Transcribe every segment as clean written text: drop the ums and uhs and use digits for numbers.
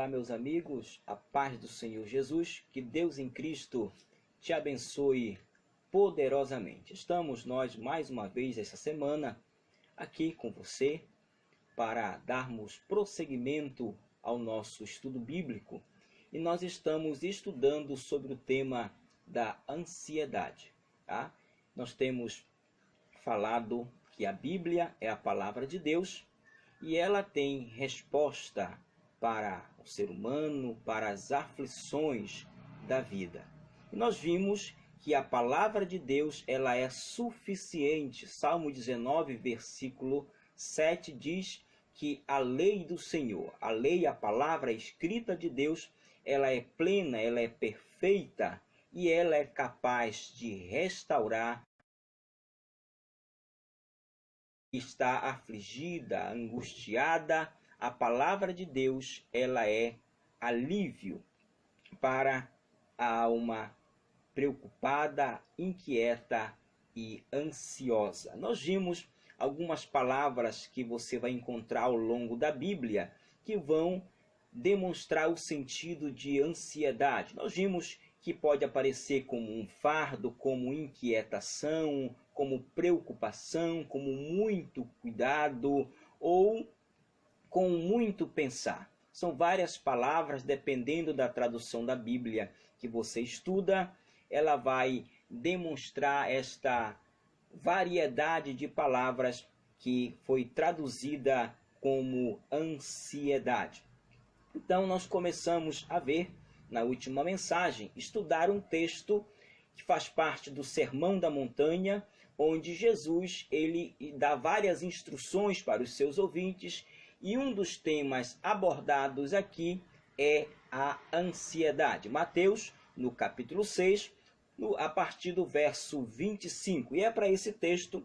Olá, meus amigos, a paz do Senhor Jesus, que Deus em Cristo te abençoe poderosamente. Estamos nós mais uma vez essa semana aqui com você para darmos prosseguimento ao nosso estudo bíblico e nós estamos estudando sobre o tema da ansiedade. Tá? Nós temos falado que a Bíblia é a palavra de Deus e ela tem resposta para o ser humano, para as aflições da vida. E nós vimos que a palavra de Deus ela é suficiente. Salmo 19, versículo 7 diz que a lei do Senhor, a lei, a palavra escrita de Deus, ela é plena, ela é perfeita e ela é capaz de restaurar. Está afligida, angustiada, a palavra de Deus, ela é alívio para a alma preocupada, inquieta e ansiosa. Nós vimos algumas palavras que você vai encontrar ao longo da Bíblia que vão demonstrar o sentido de ansiedade. Nós vimos que pode aparecer como um fardo, como inquietação, como preocupação, como muito cuidado ou com muito pensar. São várias palavras, dependendo da tradução da Bíblia que você estuda, ela vai demonstrar esta variedade de palavras que foi traduzida como ansiedade. Então nós começamos a ver, na última mensagem, estudar um texto que faz parte do Sermão da Montanha, onde Jesus ele dá várias instruções para os seus ouvintes, e um dos temas abordados aqui é a ansiedade. Mateus, no capítulo 6, a partir do verso 25. E é para esse texto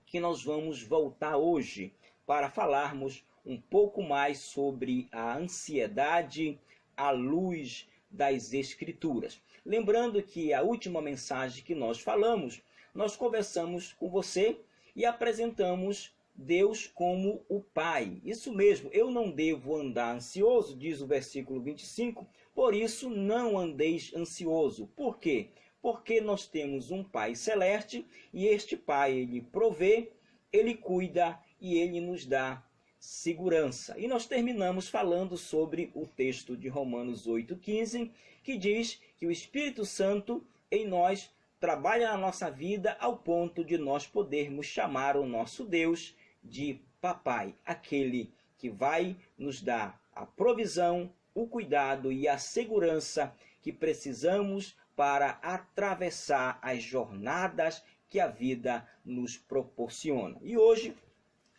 que nós vamos voltar hoje, para falarmos um pouco mais sobre a ansiedade à luz das Escrituras. Lembrando que a última mensagem que nós falamos, nós conversamos com você e apresentamos Deus como o Pai. Isso mesmo, eu não devo andar ansioso, diz o versículo 25, por isso não andeis ansioso. Por quê? Porque nós temos um Pai celeste e este Pai, ele provê, ele cuida e ele nos dá segurança. E nós terminamos falando sobre o texto de Romanos 8,15, que diz que o Espírito Santo em nós trabalha na nossa vida ao ponto de nós podermos chamar o nosso Deus de papai, aquele que vai nos dar a provisão, o cuidado e a segurança que precisamos para atravessar as jornadas que a vida nos proporciona. E hoje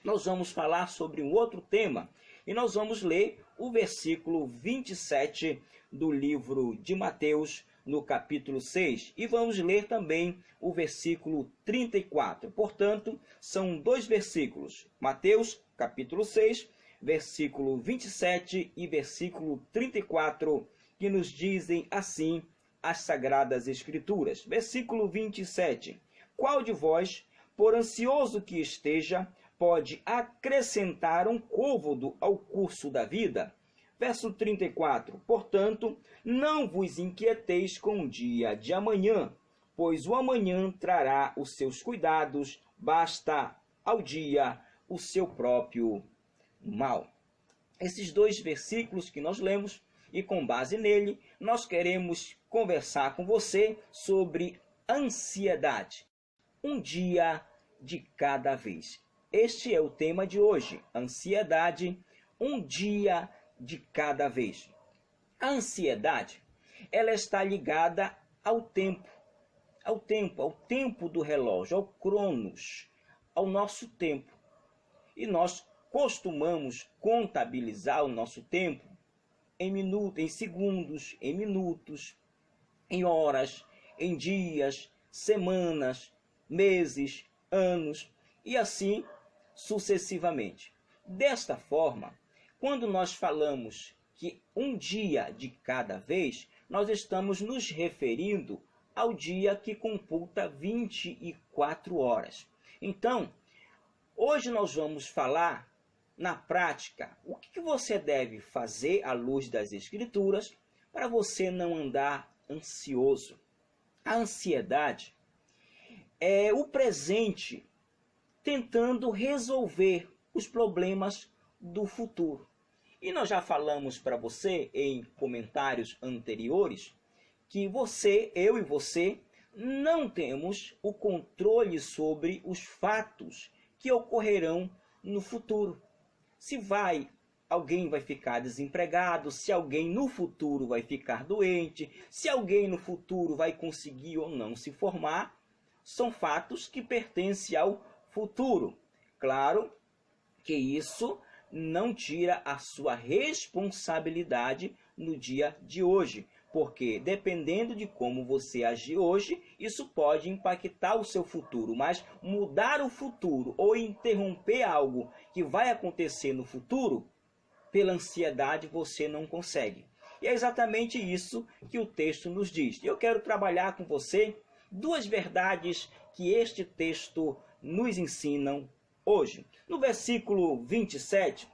nós vamos falar sobre um outro tema e nós vamos ler o versículo 27 do livro de Mateus, no capítulo 6, e vamos ler também o versículo 34. Portanto, são dois versículos, Mateus, capítulo 6, versículo 27 e versículo 34, que nos dizem assim as Sagradas Escrituras. Versículo 27. Qual de vós, por ansioso que esteja, pode acrescentar um côvado ao curso da vida? Verso 34, portanto, não vos inquieteis com o dia de amanhã, pois o amanhã trará os seus cuidados, basta ao dia o seu próprio mal. Esses dois versículos que nós lemos, e com base nele, nós queremos conversar com você sobre ansiedade. Um dia de cada vez. Este é o tema de hoje, ansiedade, um dia de cada vez. A ansiedade, ela está ligada ao tempo do relógio, ao cronos, ao nosso tempo. E nós costumamos contabilizar o nosso tempo em minutos, em segundos, em minutos, em horas, em dias, semanas, meses, anos e assim sucessivamente. Desta forma, quando nós falamos que um dia de cada vez, nós estamos nos referindo ao dia que computa 24 horas. Então, hoje nós vamos falar na prática, o que você deve fazer à luz das Escrituras para você não andar ansioso? A ansiedade é o presente tentando resolver os problemas do futuro. E nós já falamos para você em comentários anteriores que eu e você não temos o controle sobre os fatos que ocorrerão no futuro. Se alguém vai ficar desempregado, se alguém no futuro vai ficar doente, se alguém no futuro vai conseguir ou não se formar, são fatos que pertencem ao futuro. Claro que isso não tira a sua responsabilidade no dia de hoje, porque dependendo de como você agir hoje, isso pode impactar o seu futuro, mas mudar o futuro ou interromper algo que vai acontecer no futuro, pela ansiedade você não consegue. E é exatamente isso que o texto nos diz. Eu quero trabalhar com você duas verdades que este texto nos ensina hoje. No versículo 27,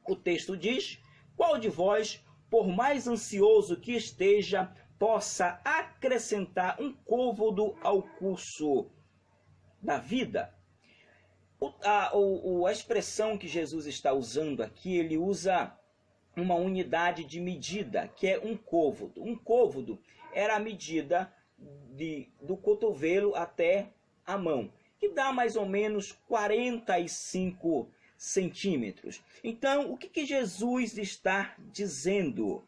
o texto diz: qual de vós, por mais ansioso que esteja, possa acrescentar um côvado ao curso da vida? A expressão que Jesus está usando aqui, ele usa uma unidade de medida, que é um côvado. Um côvado era a medida do cotovelo até a mão, que dá mais ou menos 45 centímetros. Então, o que Jesus está dizendo?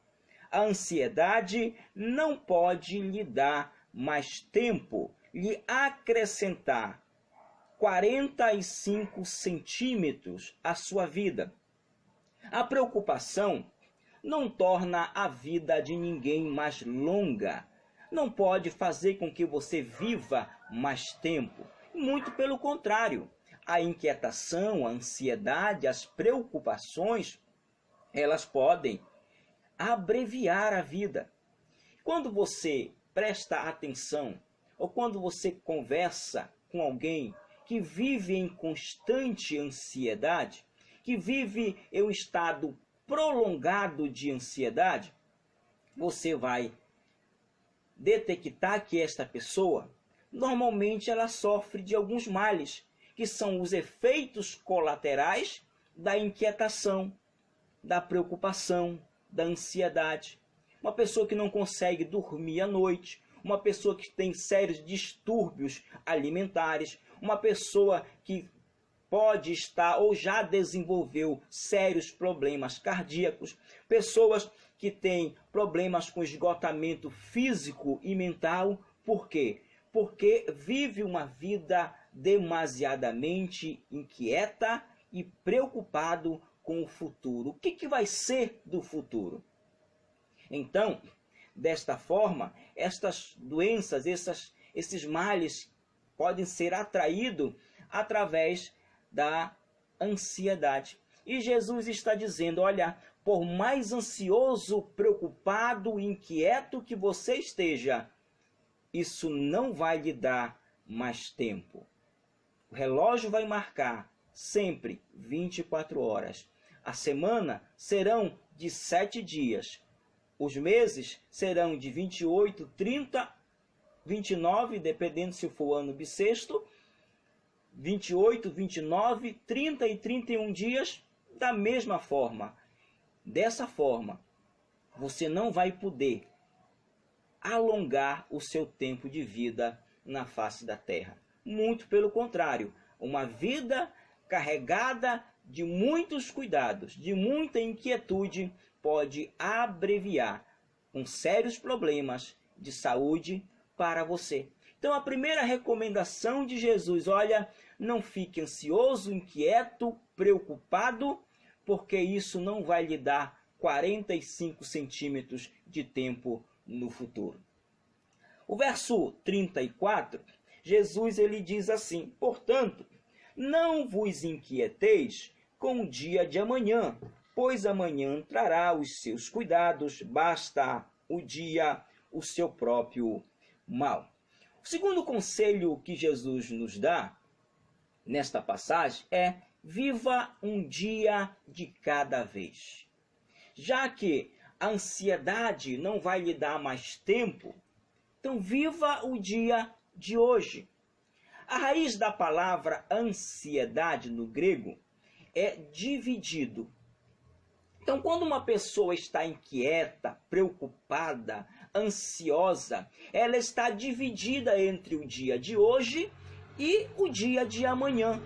A ansiedade não pode lhe dar mais tempo, lhe acrescentar 45 centímetros à sua vida. A preocupação não torna a vida de ninguém mais longa, não pode fazer com que você viva mais tempo. Muito pelo contrário, a inquietação, a ansiedade, as preocupações, elas podem abreviar a vida. Quando você presta atenção, ou quando você conversa com alguém que vive em constante ansiedade, que vive em um estado prolongado de ansiedade, você vai detectar que esta pessoa, normalmente ela sofre de alguns males, que são os efeitos colaterais da inquietação, da preocupação, da ansiedade. Uma pessoa que não consegue dormir à noite, uma pessoa que tem sérios distúrbios alimentares, uma pessoa que pode estar ou já desenvolveu sérios problemas cardíacos, pessoas que têm problemas com esgotamento físico e mental. Por quê? Porque vive uma vida demasiadamente inquieta e preocupado com o futuro. O que vai ser do futuro? Então, desta forma, estas doenças, esses males podem ser atraídos através da ansiedade. E Jesus está dizendo, olha, por mais ansioso, preocupado, inquieto que você esteja, isso não vai lhe dar mais tempo. O relógio vai marcar sempre 24 horas. A semana serão de 7 dias. Os meses serão de 28, 30, 29, dependendo se for ano bissexto, 28, 29, 30 e 31 dias da mesma forma. Dessa forma, você não vai poder alongar o seu tempo de vida na face da terra. Muito pelo contrário, uma vida carregada de muitos cuidados, de muita inquietude, pode abreviar com sérios problemas de saúde para você. Então a primeira recomendação de Jesus, olha, não fique ansioso, inquieto, preocupado, porque isso não vai lhe dar 45 centímetros de tempo no futuro. O verso 34, Jesus ele diz assim, portanto, não vos inquieteis com o dia de amanhã, pois amanhã trará os seus cuidados, basta o dia o seu próprio mal. O segundo conselho que Jesus nos dá nesta passagem é viva um dia de cada vez. Já que a ansiedade não vai lhe dar mais tempo, então viva o dia de hoje. A raiz da palavra ansiedade no grego é dividido. Então, quando uma pessoa está inquieta, preocupada, ansiosa, ela está dividida entre o dia de hoje e o dia de amanhã.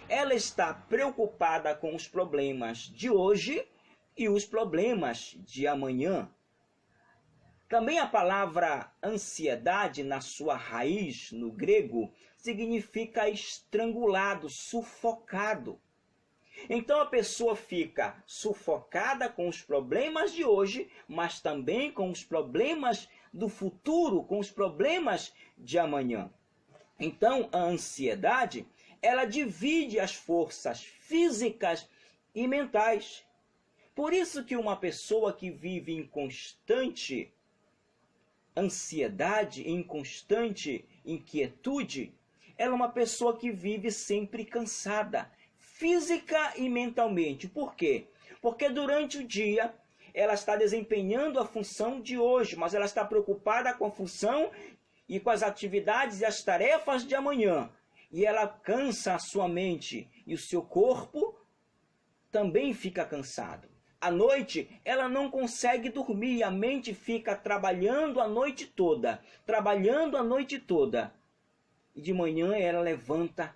Ela está preocupada com os problemas de hoje e os problemas de amanhã. Também a palavra ansiedade, na sua raiz no grego, significa estrangulado, sufocado. Então a pessoa fica sufocada com os problemas de hoje, mas também com os problemas do futuro, com os problemas de amanhã. Então a ansiedade, ela divide as forças físicas e mentais. Por isso que uma pessoa que vive em constante ansiedade, em constante inquietude, ela é uma pessoa que vive sempre cansada, física e mentalmente. Por quê? Porque durante o dia ela está desempenhando a função de hoje, mas ela está preocupada com a função e com as atividades e as tarefas de amanhã. E ela cansa a sua mente e o seu corpo também fica cansado. À noite, ela não consegue dormir, a mente fica trabalhando a noite toda, trabalhando a noite toda. E de manhã ela levanta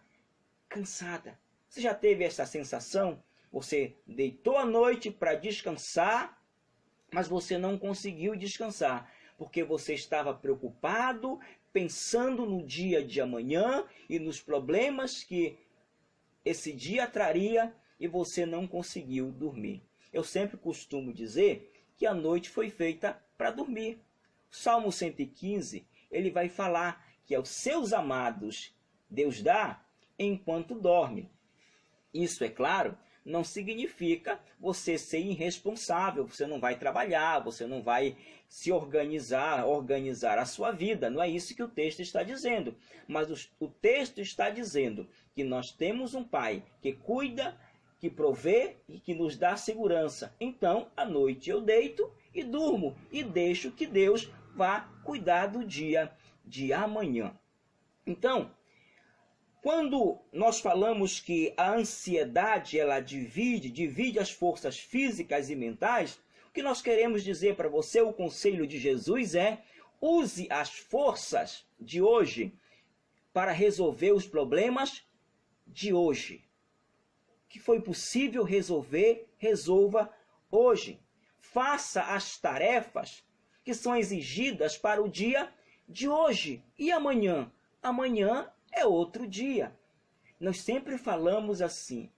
cansada. Você já teve essa sensação? Você deitou à noite para descansar, mas você não conseguiu descansar, porque você estava preocupado, pensando no dia de amanhã e nos problemas que esse dia traria, e você não conseguiu dormir. Eu sempre costumo dizer que a noite foi feita para dormir. O Salmo 115, ele vai falar que aos seus amados Deus dá enquanto dorme. Isso, é claro, não significa você ser irresponsável, você não vai trabalhar, você não vai se organizar a sua vida. Não é isso que o texto está dizendo. Mas o texto está dizendo que nós temos um Pai que cuida, que provê e que nos dá segurança. Então, à noite eu deito e durmo e deixo que Deus vá cuidar do dia de amanhã. Então, quando nós falamos que a ansiedade ela divide as forças físicas e mentais, o que nós queremos dizer para você, o conselho de Jesus é: use as forças de hoje para resolver os problemas de hoje. O que foi possível resolver, resolva hoje. Faça as tarefas que são exigidas para o dia de hoje. E amanhã? Amanhã é outro dia. Nós sempre falamos assim: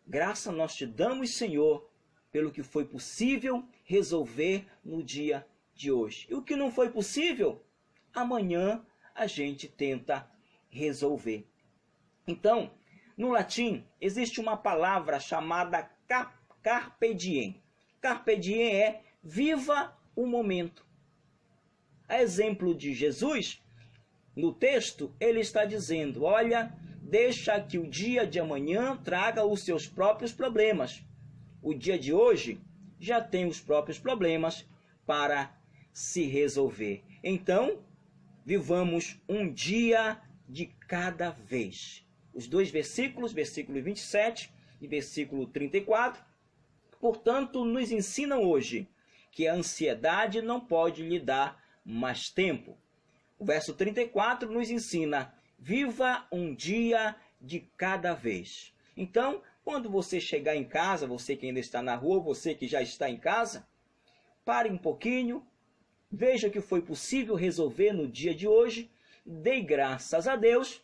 graça nós te damos, Senhor, pelo que foi possível resolver no dia de hoje. E o que não foi possível, amanhã a gente tenta resolver. Então, no latim, existe uma palavra chamada carpe diem. Carpe diem é viva o momento. A exemplo de Jesus, no texto, ele está dizendo: olha, deixa que o dia de amanhã traga os seus próprios problemas. O dia de hoje já tem os próprios problemas para se resolver. Então, vivamos um dia de cada vez. Os dois versículos, versículo 27 e versículo 34, portanto, nos ensinam hoje que a ansiedade não pode lhe dar mais tempo. O verso 34 nos ensina: viva um dia de cada vez. Então, quando você chegar em casa, você que ainda está na rua, você que já está em casa, pare um pouquinho, veja o que foi possível resolver no dia de hoje, dê graças a Deus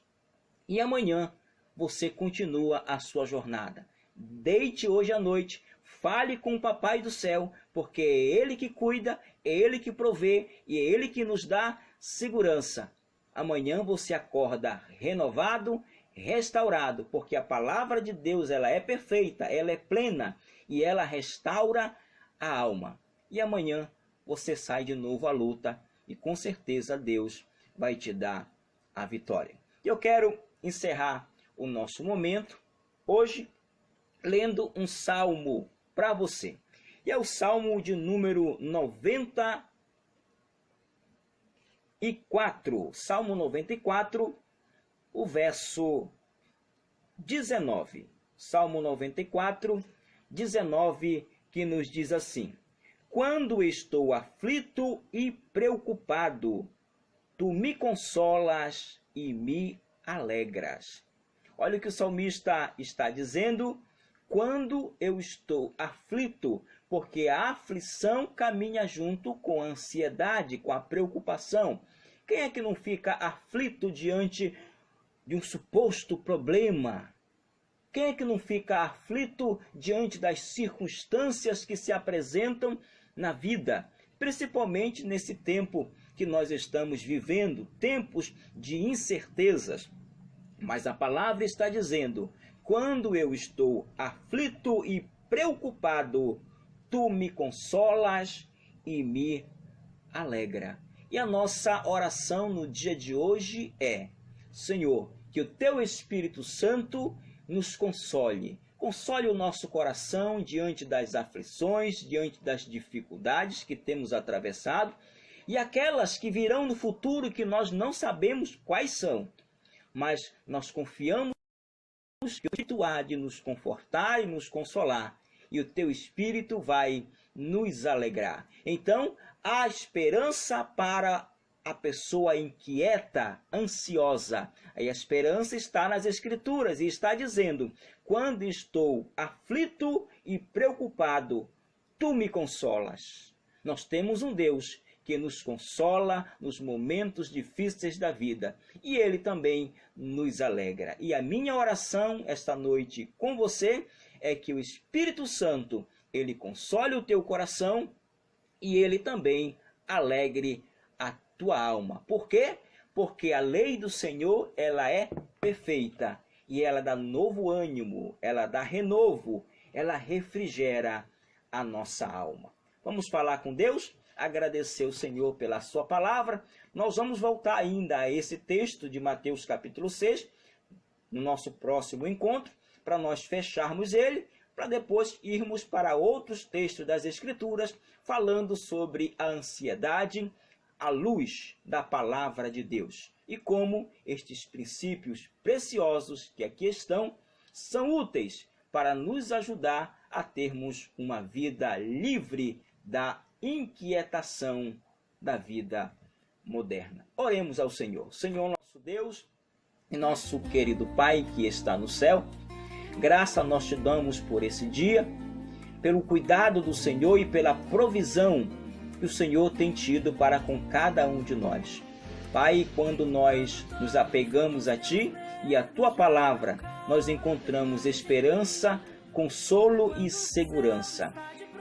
e amanhã você continua a sua jornada. Deite hoje à noite, fale com o Papai do Céu, porque é Ele que cuida, é Ele que provê e é Ele que nos dá segurança. Amanhã você acorda renovado, restaurado, porque a palavra de Deus ela é perfeita, ela é plena e ela restaura a alma. E amanhã você sai de novo à luta e com certeza Deus vai te dar a vitória. Eu quero encerrar o nosso momento hoje lendo um salmo para você. E é o salmo de número 94. Salmo 94, o verso 19. Salmo 94, 19, que nos diz assim: quando estou aflito e preocupado, tu me consolas e me alegras. Olha o que o salmista está dizendo: quando eu estou aflito, porque a aflição caminha junto com a ansiedade, com a preocupação. Quem é que não fica aflito diante de um suposto problema? Quem é que não fica aflito diante das circunstâncias que se apresentam na vida, principalmente nesse tempo que nós estamos vivendo, tempos de incertezas? Mas a palavra está dizendo: quando eu estou aflito e preocupado, tu me consolas e me alegra. E a nossa oração no dia de hoje é: Senhor, que o teu Espírito Santo nos console. Console o nosso coração diante das aflições, diante das dificuldades que temos atravessado e aquelas que virão no futuro que nós não sabemos quais são. Mas nós confiamos que tu há de nos confortar e nos consolar, e o teu Espírito vai nos alegrar. Então, há esperança para a pessoa inquieta, ansiosa. A esperança está nas Escrituras e está dizendo: quando estou aflito e preocupado, tu me consolas. Nós temos um Deus que nos consola nos momentos difíceis da vida, e Ele também nos alegra. E a minha oração esta noite com você é que o Espírito Santo, Ele console o teu coração e Ele também alegre a tua alma. Por quê? Porque a lei do Senhor, ela é perfeita, e ela dá novo ânimo, ela dá renovo, ela refrigera a nossa alma. Vamos falar com Deus? Agradecer o Senhor pela sua palavra. Nós vamos voltar ainda a esse texto de Mateus capítulo 6, no nosso próximo encontro, para nós fecharmos ele, para depois irmos para outros textos das Escrituras, falando sobre a ansiedade à luz da palavra de Deus. E como estes princípios preciosos que aqui estão, são úteis para nos ajudar a termos uma vida livre da inquietação da vida moderna. Oremos ao Senhor. Senhor nosso Deus e nosso querido Pai que está no céu, graça nós te damos por esse dia, pelo cuidado do Senhor e pela provisão que o Senhor tem tido para com cada um de nós. Pai, quando nós nos apegamos a Ti e a Tua palavra, nós encontramos esperança, consolo e segurança.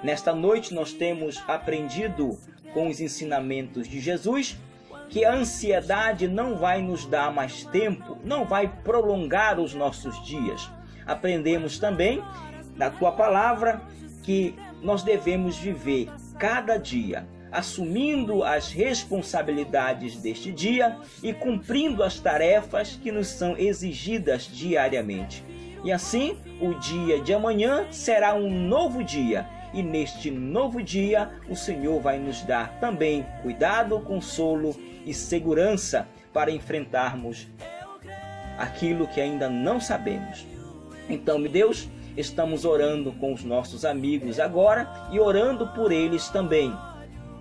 Nesta noite nós temos aprendido com os ensinamentos de Jesus que a ansiedade não vai nos dar mais tempo, não vai prolongar os nossos dias. Aprendemos também da Tua palavra que nós devemos viver cada dia, assumindo as responsabilidades deste dia e cumprindo as tarefas que nos são exigidas diariamente. E assim, o dia de amanhã será um novo dia. E neste novo dia, o Senhor vai nos dar também cuidado, consolo e segurança para enfrentarmos aquilo que ainda não sabemos. Então, meu Deus, estamos orando com os nossos amigos agora e orando por eles também,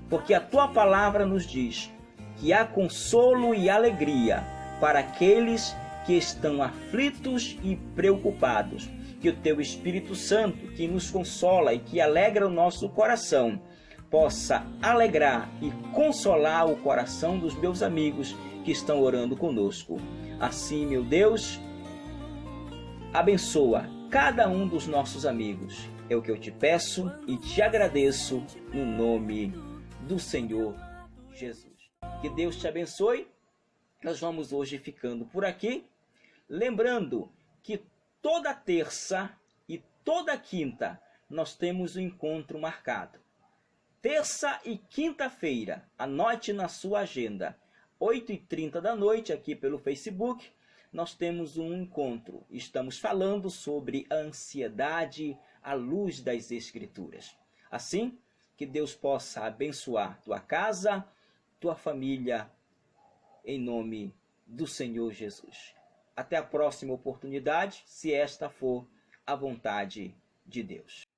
porque a Tua palavra nos diz que há consolo e alegria para aqueles que estão aflitos e preocupados. Que o Teu Espírito Santo, que nos consola e que alegra o nosso coração, possa alegrar e consolar o coração dos meus amigos que estão orando conosco. Assim, meu Deus, abençoa cada um dos nossos amigos. É o que eu te peço e te agradeço no nome do Senhor Jesus. Que Deus te abençoe. Nós vamos hoje ficando por aqui, lembrando que toda terça e toda quinta nós temos um encontro marcado. Terça e quinta-feira, anote na sua agenda, 8h30 da noite aqui pelo Facebook, nós temos um encontro. Estamos falando sobre a ansiedade à luz das Escrituras. Assim, que Deus possa abençoar tua casa, tua família, em nome do Senhor Jesus. Até a próxima oportunidade, se esta for a vontade de Deus.